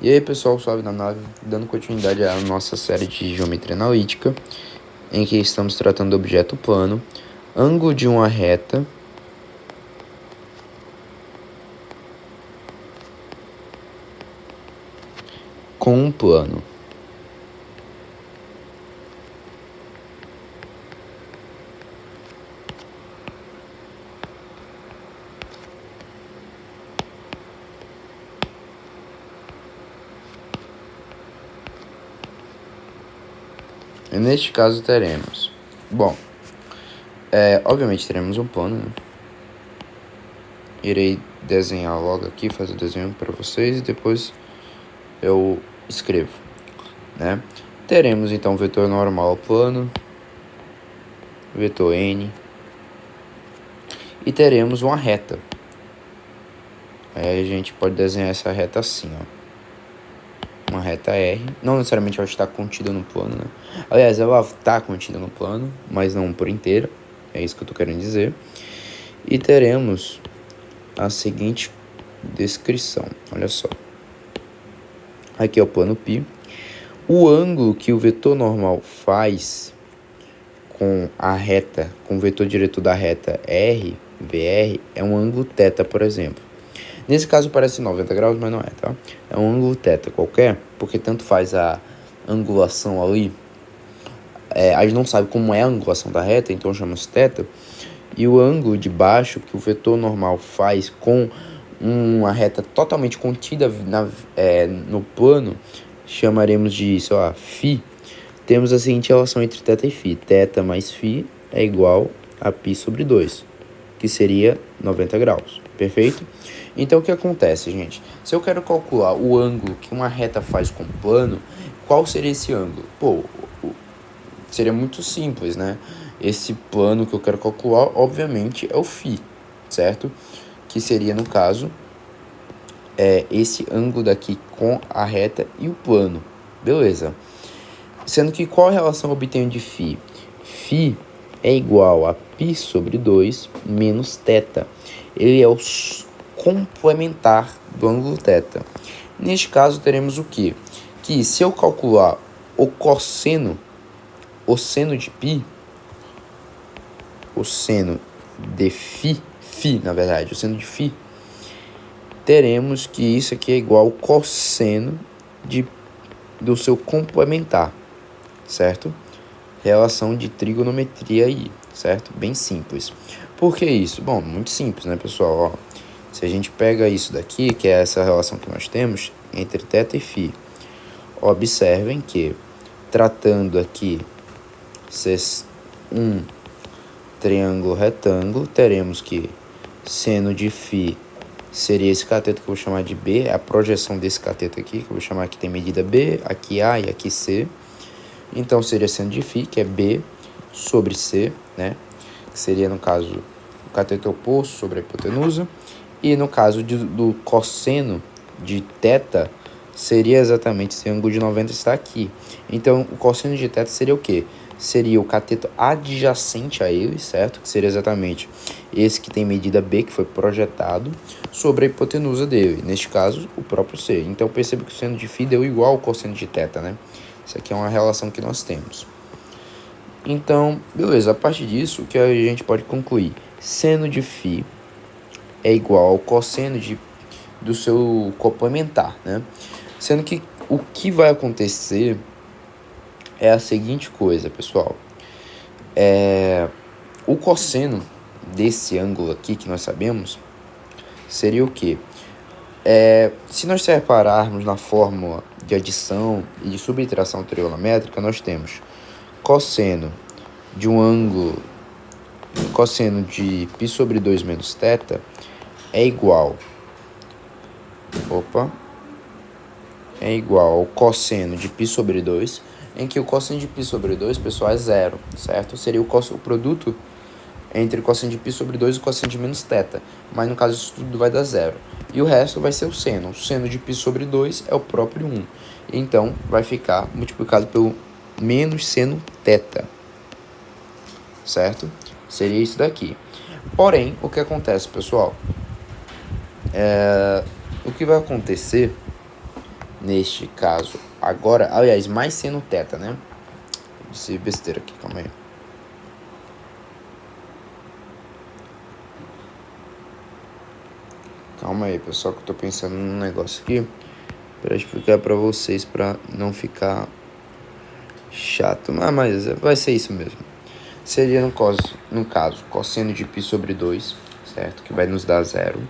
E aí pessoal, suave na nave, dando continuidade à nossa série de geometria analítica, em que estamos tratando do objeto plano, ângulo de uma reta com um plano. E neste caso teremos, obviamente teremos um plano, né? Irei desenhar logo aqui, fazer o desenho para vocês e depois eu escrevo, né? Teremos então vetor normal plano, vetor N, e teremos uma reta. Aí a gente pode desenhar essa reta assim, ó. Uma reta R, não necessariamente ela está contida no plano, né? Aliás, ela está contida no plano, mas não por inteira, é isso que eu estou querendo dizer. E teremos a seguinte descrição, olha só. Aqui é o plano π. O ângulo que o vetor normal faz com a reta, com o vetor diretor da reta R, VR, é um ângulo θ, por exemplo. Nesse caso parece 90 graus, mas não é, tá? É um ângulo θ qualquer, porque tanto faz a angulação ali. A gente não sabe como é a angulação da reta, então chamamos θ. E o ângulo de baixo que o vetor normal faz com uma reta totalmente contida no plano, chamaremos de, sei lá, φ. Temos a seguinte relação entre θ e φ. θ mais φ é igual a π sobre 2, que seria 90 graus, perfeito? Então, o que acontece, gente? Se eu quero calcular o ângulo que uma reta faz com o plano, qual seria esse ângulo? Seria muito simples, né? Esse plano que eu quero calcular, obviamente, é o φ, certo? Que seria, no caso, esse ângulo daqui com a reta e o plano, beleza? Sendo que qual relação eu obtenho de φ? φ é igual a π sobre 2 menos θ. Ele é o complementar do ângulo θ. Neste caso, teremos o quê? Que se eu calcular o seno de π, o seno de φ, o seno de φ, teremos que isso aqui é igual ao cosseno do seu complementar, certo? Relação de trigonometria aí, certo? Bem simples. Por que isso? Bom, muito simples, né, pessoal? Ó, se a gente pega isso daqui, que é essa relação que nós temos entre θ e φ, observem que, tratando aqui um triângulo retângulo, teremos que seno de φ seria esse cateto que eu vou chamar de B, é a projeção desse cateto aqui, que eu vou chamar que tem medida B, aqui A e aqui C. Então, seria seno de φ, que é B sobre C, né? Que seria, no caso, o cateto oposto sobre a hipotenusa. E no caso do cosseno de θ, seria exatamente esse ângulo de 90 está aqui. Então, o cosseno de θ seria o quê? Seria o cateto adjacente a ele, certo? Que seria exatamente esse que tem medida B, que foi projetado, sobre a hipotenusa dele. Neste caso, o próprio C. Então, perceba que o seno de φ deu igual ao cosseno de θ, né? Isso aqui é uma relação que nós temos. Então, beleza. A partir disso, o que a gente pode concluir? Seno de φ é igual ao cosseno do seu complementar, né? Sendo que o que vai acontecer é a seguinte coisa, pessoal. O cosseno desse ângulo aqui que nós sabemos seria o quê? Se nós separarmos na fórmula de adição e de subtração trigonométrica, nós temos cosseno de um ângulo, cosseno de π sobre 2 menos θ é igual ao cosseno de π sobre 2, em que o cosseno de π sobre 2, pessoal, é zero, certo? Seria o produto entre o cosseno de π sobre 2 e o cosseno de menos θ, mas no caso isso tudo vai dar zero. E o resto vai ser o seno. O seno de π sobre 2 é o próprio 1. Então, vai ficar multiplicado pelo menos seno θ, certo? Seria isso daqui. Porém, o que acontece, pessoal? O que vai acontecer neste caso, agora, aliás, mais seno θ, né? Disse besteira aqui, calma aí. Calma aí, pessoal, que eu tô pensando num negócio aqui para explicar para vocês, para não ficar chato. Mas vai ser isso mesmo. Seria no caso, cosseno de π sobre 2, certo? Que vai nos dar 0.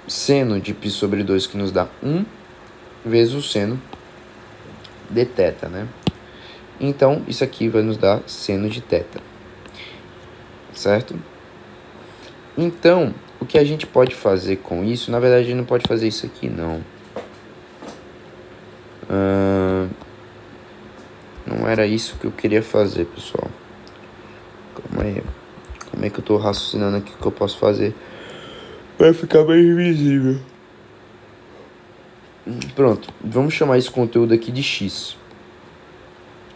Seno de π sobre 2, que nos dá 1, vezes o seno de θ, né? Então, isso aqui vai nos dar seno de θ, certo? Então, o que a gente pode fazer com isso, na verdade, a gente não pode fazer isso aqui, não. Não era isso que eu queria fazer, pessoal. Calma aí. Como é que eu tô raciocinando aqui o que eu posso fazer? Vai ficar bem visível. Pronto, vamos chamar esse conteúdo aqui de x,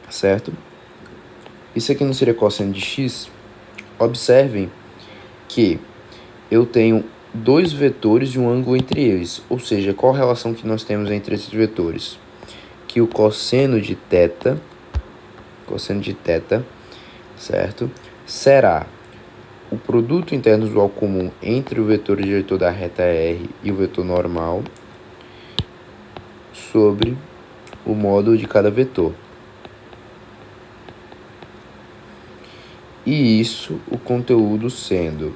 certo? Isso aqui não seria cosseno de x? Observem que eu tenho dois vetores e um ângulo entre eles. Ou seja, qual a relação que nós temos entre esses vetores? Que o cosseno de θ, certo? Será o produto interno usual comum entre o vetor diretor da reta R e o vetor normal sobre o módulo de cada vetor. E isso, o conteúdo sendo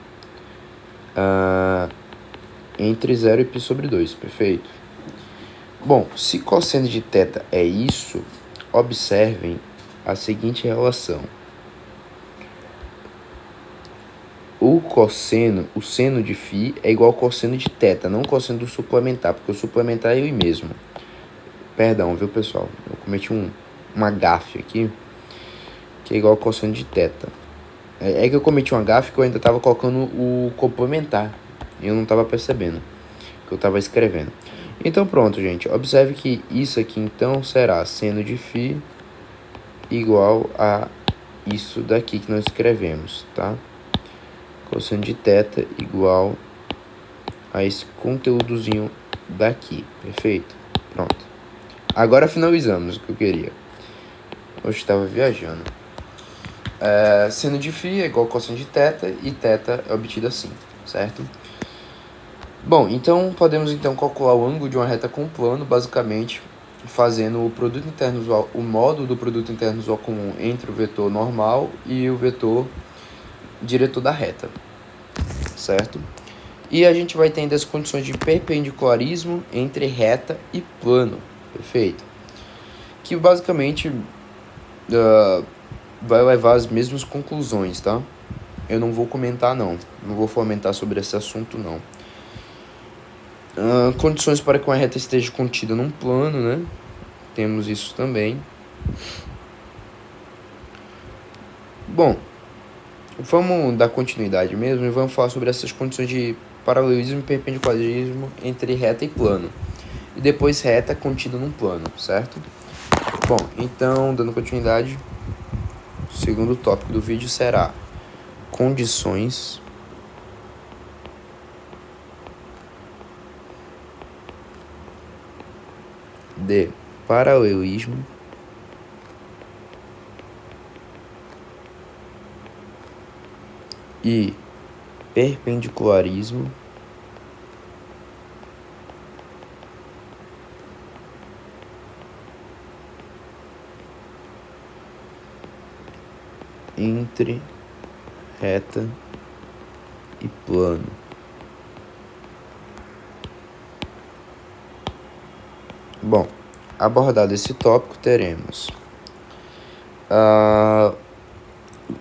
entre 0 e π sobre 2, perfeito? Bom, se cosseno de θ é isso, observem a seguinte relação. O seno de φ é igual ao cosseno de θ, não o cosseno do suplementar, porque o suplementar é ele mesmo. Perdão, viu, pessoal? Eu cometi uma gafe aqui, que é igual ao cosseno de θ. É que eu cometi uma gafe que eu ainda estava colocando o complementar. E eu não estava percebendo que eu estava escrevendo. Então, pronto, gente. Observe que isso aqui, então, será seno de φ igual a isso daqui que nós escrevemos, tá? Cosseno de θ igual a esse conteúdozinho daqui, perfeito? Pronto. Agora finalizamos o que eu queria. Hoje estava viajando. Seno de φ é igual a cosseno de θ e θ é obtido assim, certo? Bom, então podemos então calcular o ângulo de uma reta com plano, basicamente fazendo o produto interno usual, o módulo do produto interno usual comum entre o vetor normal e o vetor diretor da reta, certo? E a gente vai tendo as condições de perpendicularismo entre reta e plano, perfeito? Que basicamente vai levar às mesmas conclusões, tá? Eu não vou comentar não vou fomentar sobre esse assunto não. Condições para que uma reta esteja contida num plano, né? Temos isso também. Bom, vamos dar continuidade mesmo e vamos falar sobre essas condições de paralelismo e perpendicularismo entre reta e plano. E depois reta contida num plano, certo? Bom, então, dando continuidade, o segundo tópico do vídeo será condições de paralelismo e perpendicularismo entre reta e plano. Bom, abordado esse tópico, teremos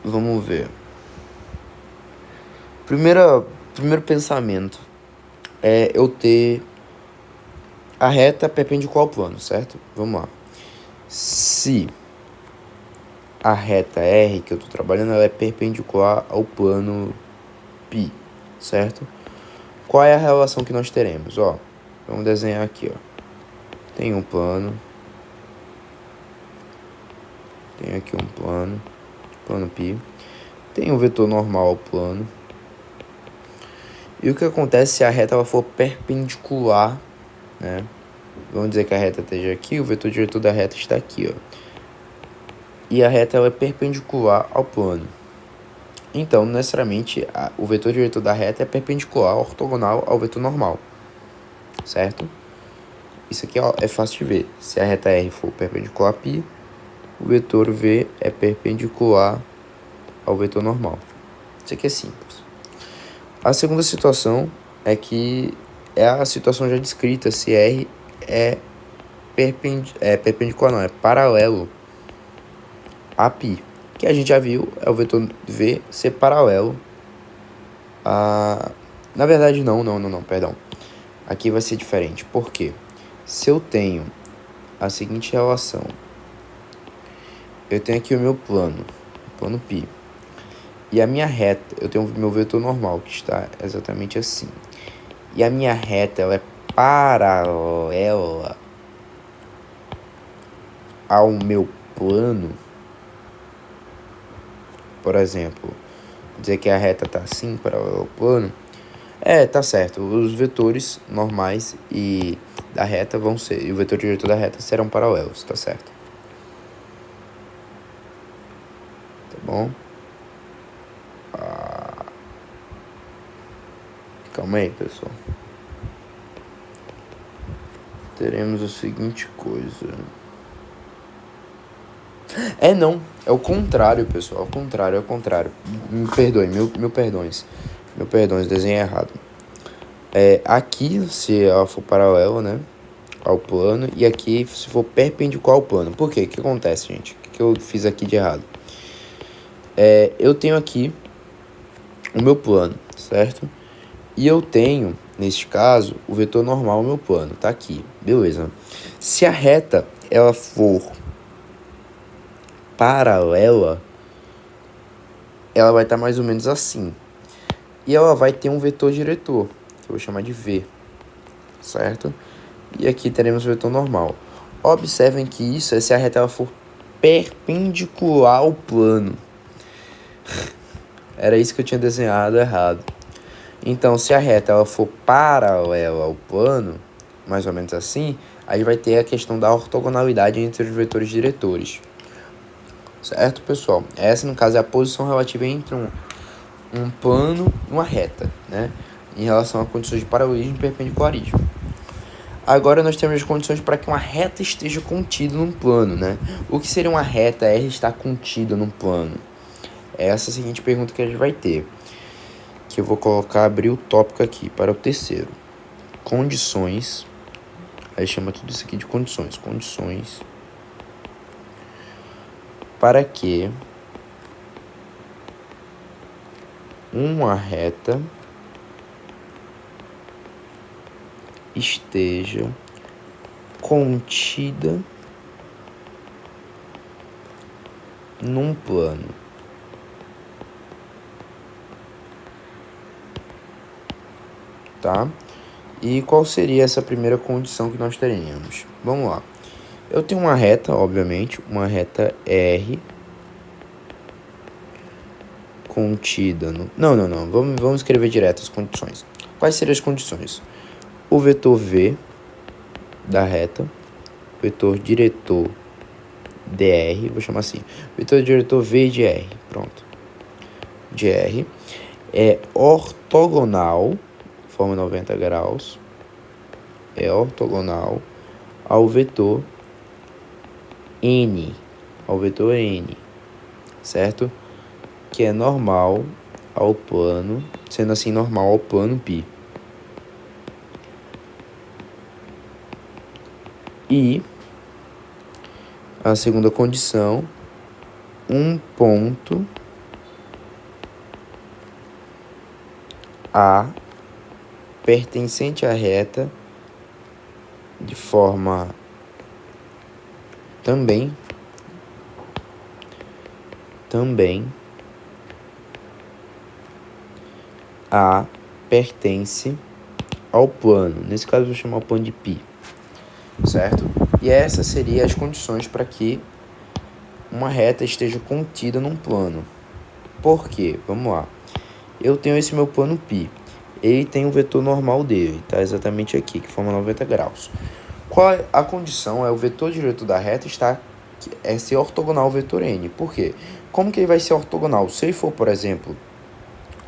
vamos ver. Primeiro pensamento é eu ter a reta perpendicular ao plano, certo? Vamos lá. Se a reta R que eu estou trabalhando ela é perpendicular ao plano π, certo? Qual é a relação que nós teremos? Ó, vamos desenhar aqui, ó. Tem um plano. Tem aqui um plano π. Tem um vetor normal ao plano. E o que acontece se a reta ela for perpendicular, né, Vamos dizer que a reta esteja aqui, o vetor diretor da reta está aqui, ó. E a reta ela é perpendicular ao plano. Então, necessariamente, o vetor diretor da reta é perpendicular, ortogonal ao vetor normal, certo? Isso aqui ó, é fácil de ver. Se a reta R for perpendicular a π, o vetor V é perpendicular ao vetor normal. Isso aqui é simples. A segunda situação é que é a situação já descrita, se R é perpendicular, não, é paralelo a π, que a gente já viu, é o vetor V ser paralelo a... Na verdade, não, perdão. Aqui vai ser diferente. Por quê? Se eu tenho a seguinte relação, eu tenho aqui o meu plano π, e a minha reta, eu tenho o meu vetor normal, que está exatamente assim. E a minha reta, ela é paralela ao meu plano. Por exemplo, dizer que a reta está assim, paralela ao plano. Tá certo. Os vetores normais e da reta vão ser, e o vetor diretor da reta serão paralelos, tá certo? Tá bom? Calma aí, pessoal. Teremos a seguinte coisa. Não. É o contrário, pessoal. É o contrário. Me perdoe, mil perdões. Meu perdões, desenho errado. Aqui, se ela for paralela, né, ao plano, e aqui, se for perpendicular ao plano. Por quê? O que acontece, gente? O que eu fiz aqui de errado? Eu tenho aqui o meu plano, certo? E eu tenho, neste caso, o vetor normal ao meu plano. Tá aqui, beleza. Se a reta, ela for paralela, ela vai estar mais ou menos assim. E ela vai ter um vetor diretor, que eu vou chamar de V, certo? E aqui teremos o vetor normal. Observem que isso é se a reta ela for perpendicular ao plano. Era isso que eu tinha desenhado errado. Então, se a reta ela for paralela ao plano, mais ou menos assim, aí vai ter a questão da ortogonalidade entre os vetores diretores. Certo, pessoal? Essa, no caso, é a posição relativa entre um plano e uma reta, né? Em relação a condições de paralelismo e perpendicularismo. Agora nós temos as condições para que uma reta esteja contida num plano, né? O que seria uma reta R estar contida num plano? Essa é a seguinte pergunta que a gente vai ter. Que eu vou abrir o tópico aqui para o terceiro. Condições. Aí chama tudo isso aqui de condições. Condições para que uma reta esteja contida num plano. Tá? E qual seria essa primeira condição que nós teríamos? Vamos lá. Eu tenho uma reta, obviamente, uma reta R contida no... Não. Vamos escrever direto as condições. Quais seriam as condições? O vetor V da reta, vetor diretor dr, vou chamar assim, vetor diretor V de R, pronto, de R, é ortogonal, forma 90 graus, é ortogonal ao vetor N, certo? Que é normal ao plano, sendo assim normal ao plano π. E a segunda condição, um ponto A pertencente à reta de forma também A pertence ao plano. Nesse caso eu vou chamar o plano de π, certo? E essas seriam as condições para que uma reta esteja contida num plano. Por quê? Vamos lá. Eu tenho esse meu plano π. Ele tem um vetor normal dele, tá? Exatamente aqui, que forma 90 graus. Qual é a condição? É o vetor diretor da reta ser ortogonal ao vetor n. Por quê? Como que ele vai ser ortogonal? Se ele for, por exemplo,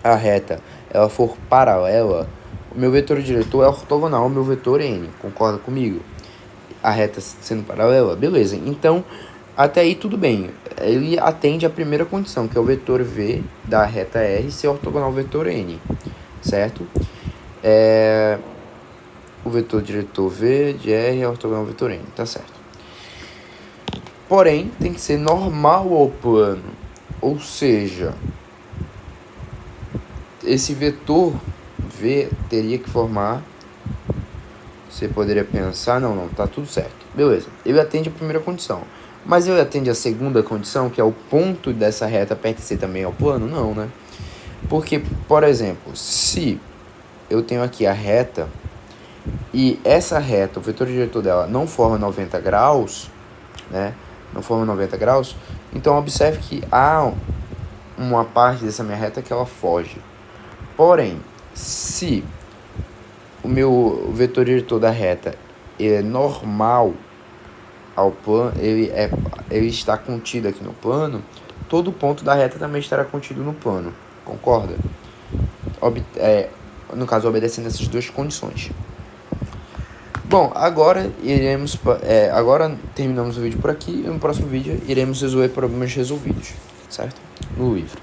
a reta ela for paralela, o meu vetor diretor é ortogonal ao meu vetor n. Concorda comigo? A reta sendo paralela? Beleza. Então, até aí tudo bem. Ele atende a primeira condição, que é o vetor v da reta r ser ortogonal ao vetor n. Certo? O vetor diretor v de r é ortogonal ao vetor n. Tá certo. Porém, tem que ser normal ao plano. Ou seja, esse vetor v teria que formar... Você poderia pensar, não, tá tudo certo. Beleza, ele atende a primeira condição. Mas ele atende a segunda condição, que é o ponto dessa reta pertencer também ao plano? Não, né? Porque, por exemplo, se eu tenho aqui a reta e essa reta, o vetor diretor dela não forma 90 graus, né? Não forma 90 graus, então observe que há uma parte dessa minha reta que ela foge. Porém, se o meu vetor diretor da reta é normal ao plano, ele está contido aqui no plano, todo ponto da reta também estará contido no plano. Concorda? No caso, obedecendo essas duas condições. Bom, agora terminamos o vídeo por aqui e no próximo vídeo iremos resolver problemas resolvidos, certo? No livro.